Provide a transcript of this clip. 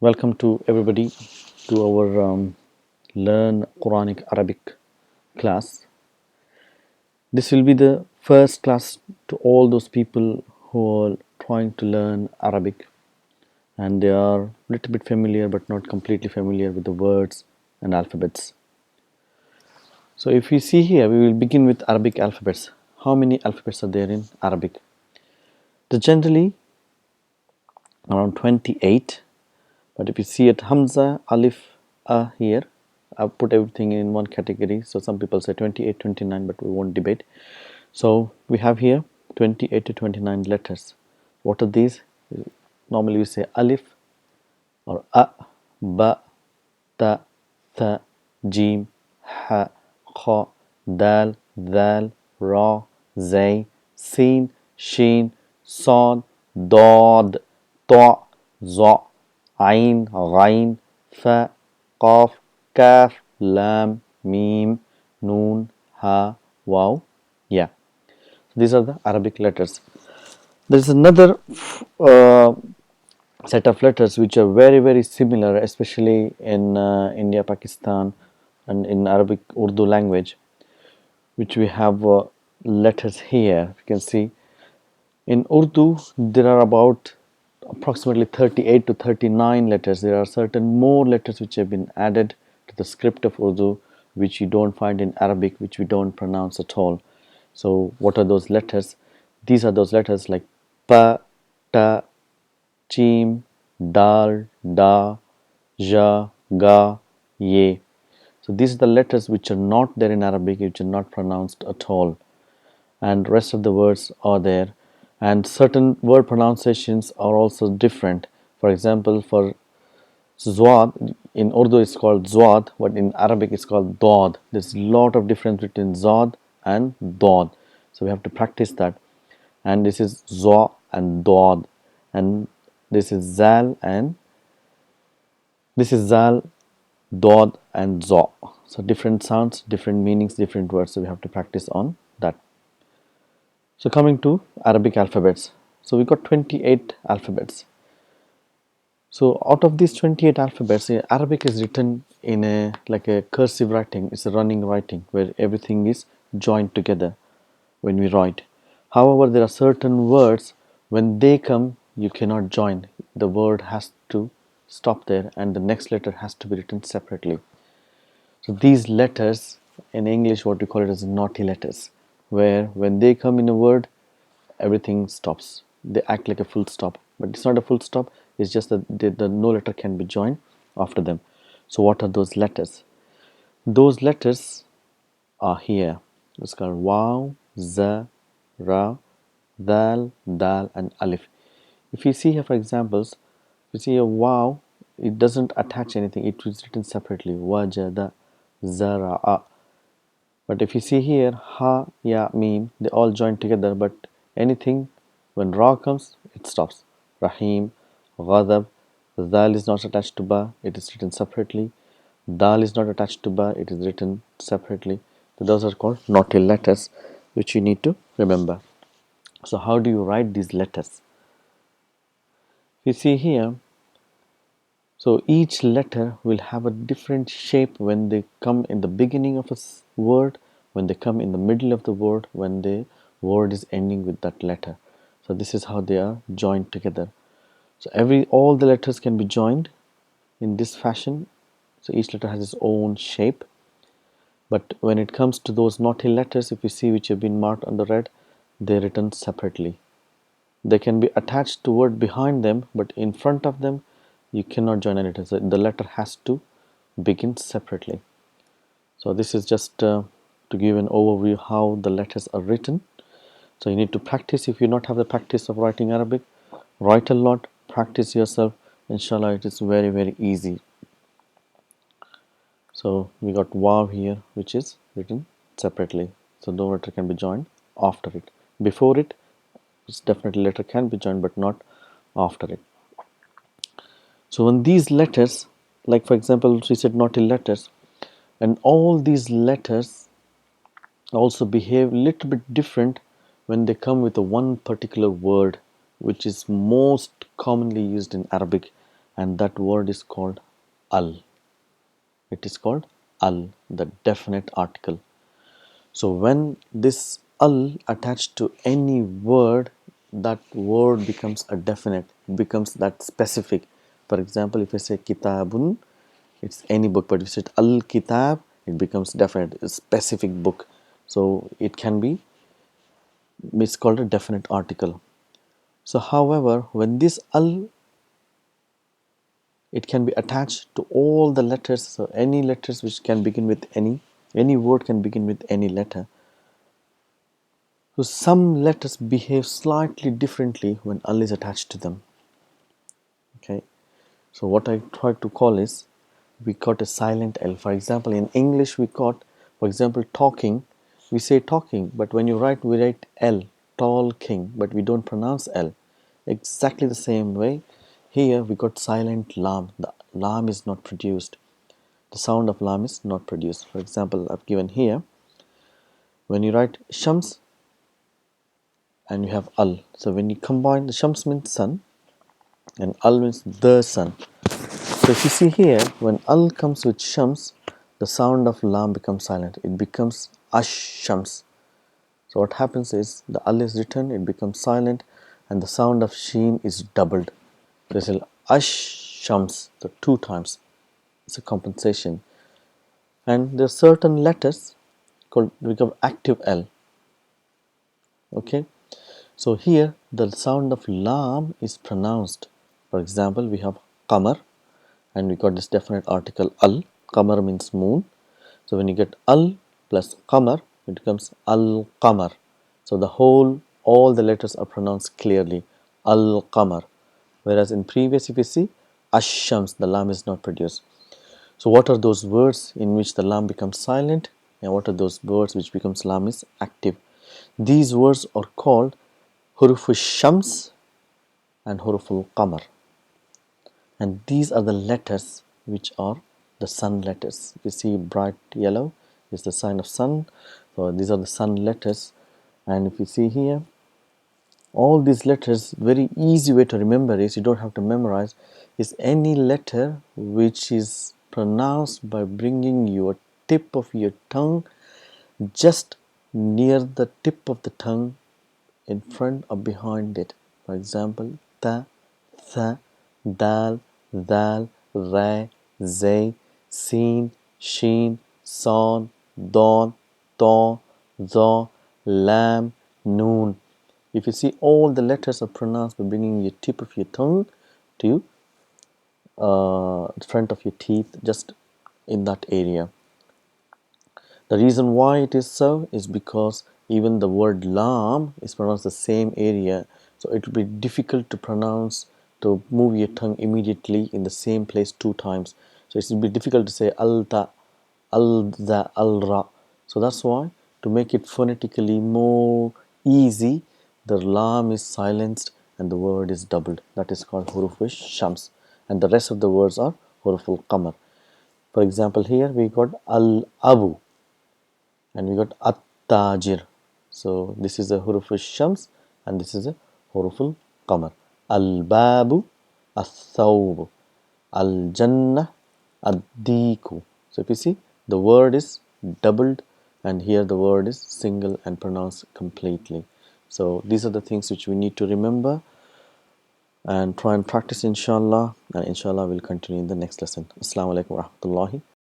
Welcome to everybody to our Learn Quranic Arabic class. This will be the first class to all those people who are trying to learn Arabic and they are a little bit familiar but not completely familiar with the words and alphabets. So if we see here, we will begin with Arabic alphabets. How many alphabets are there in Arabic? There's generally around 28. But if you see at Hamza, Alif, A here, I've put everything in one category. So some people say 28, 29, but we won't debate. So we have here 28 to 29 letters. What are these? Normally we say Alif or A, Ba, Ta, Tha, Jim, Ha, Kha, Dal, Dal, Ra, Zay, Sin, Shin, Sad, Dad, Ta, Za, Ain, Ghain, Fa, Qaf, Kaf, Lam, Mim, Noon, Ha, Waw, Ya. These are the Arabic letters. There is another uh, set of letters which are very similar, especially in India, Pakistan, and in Arabic Urdu language, which we have letters here. You can see in Urdu there are about approximately 38 to 39 letters. There are certain more letters which have been added to the script of Urdu which you don't find in Arabic, which we don't pronounce at all. So what are those letters? These are those letters like Pa, Ta, Chim, Dal, Da, Ja, Ga, Ye. So these are the letters which are not there in Arabic, which are not pronounced at all. And rest of the words are there. And certain word pronunciations are also different. For example, for Zwad, in Urdu it's called Zwad, but in Arabic it's called Dod. There's a lot of difference between Zad and Dod. So we have to practice that. And this is Zwa and Dod. And this is Zal and this is Zal, Dod and Za. So different sounds, different meanings, different words. So we have to practice on that. So coming to Arabic alphabets. So we got 28 alphabets. So out of these 28 alphabets, Arabic is written in a like a cursive writing. It's a running writing where everything is joined together when we write. However, there are certain words when they come, you cannot join. The word has to stop there and the next letter has to be written separately. So these letters in English, what we call it as naughty letters, where when they come in a word, everything stops. They act like a full stop, but it's not a full stop. It's just that the no letter can be joined after them. So what are those letters? Those letters are here. It's called Waw, Z, Ra, Dal, Dal, and Alif. If you see here, for examples, you see a Waw, it doesn't attach anything. It is written separately. Wajada, Zara'a. But if you see here, Ha, Ya, Mim, they all join together. But anything, when Ra comes, it stops. Rahim, Ghadab, Dal is not attached to Ba, it is written separately. Dal is not attached to Ba, it is written separately. So those are called naughty letters, which you need to remember. So how do you write these letters? You see here, so each letter will have a different shape when they come in the beginning of a word, when they come in the middle of the word, when the word is ending with that letter. So this is how they are joined together. So all the letters can be joined in this fashion. So each letter has its own shape. But when it comes to those naughty letters, if you see which have been marked on the red, they're written separately. They can be attached to word behind them, but in front of them you cannot join a letter. So the letter has to begin separately. So this is just to give an overview how the letters are written. So you need to practice. If you not have the practice of writing Arabic, write a lot, practice yourself. Inshallah, it is very easy. So we got Waw here, which is written separately. So no letter can be joined after it. Before it, it's definitely letter can be joined, but not after it. So when these letters, like for example, we said naughty letters, and all these letters also behave a little bit different when they come with a one particular word which is most commonly used in Arabic, and that word is called al. It is called al, the definite article. So when this al attached to any word, that word becomes a definite, becomes that specific. For example, if I say kitabun, it's any book, but if you say al kitab, it becomes definite, a specific book. So it can be, it's called a definite article. So however, when this al, it can be attached to all the letters, so any letters which can begin with any word can begin with any letter. So some letters behave slightly differently when al is attached to them. Okay. So what I try to call is, we got a silent L. For example, in English we got, for example, talking, we say talking, but when you write, we write L, tall king, but we don't pronounce L. Exactly the same way, here we got silent lam. The lam is not produced. The sound of lam is not produced. For example, I've given here, when you write shams and you have al. So when you combine, the shams means sun and al means the sun. So if you see here, when al comes with shams, the sound of lam becomes silent. It becomes ash-shams. So what happens is, the al is written, it becomes silent, and the sound of sheen is doubled. This is ash-shams, so 2 times. It's a compensation. And there are certain letters called become active L. Okay. So here the sound of lam is pronounced. For example, we have qamar, and we got this definite article al. Qamar means moon. So when you get al plus qamar, it becomes al qamar. So all the letters are pronounced clearly, al qamar. Whereas in previous, if you see ash-shams, the lam is not produced. So what are those words in which the lam becomes silent, and what are those words which becomes lam is active? These words are called huruful shams and huruful qamar, and these are the letters which are the sun letters. You see bright yellow is the sign of sun, so these are the sun letters. And if you see here, all these letters, very easy way to remember is, you don't have to memorize, is any letter which is pronounced by bringing your tip of your tongue just near the tip of the tongue, in front or behind it. For example, ta, tha, dal, dal, ra, zay, sin, sheen, son, don, ta, za, lam, noon. If you see, all the letters are pronounced by bringing your tip of your tongue to the front of your teeth, just in that area. The reason why it is so is because even the word lam is pronounced the same area, so it will be difficult to pronounce, to move your tongue immediately in the same place 2 times. So it will be difficult to say al-ta, al-da, al-ra. So that's why, to make it phonetically more easy, the lam is silenced and the word is doubled. That is called huruf shams, and the rest of the words are huruf qamar. For example, here we got al-abu and we got at-tajir. So this is a huruf shams and this is a huruf qamar. Al-babu, al-thawb, al-jannah, ad-diku. So if you see, the word is doubled and here the word is single and pronounced completely. So these are the things which we need to remember and try and practice, inshallah, and inshallah we'll continue in the next lesson. Assalamu alaikum wa rahmatullahi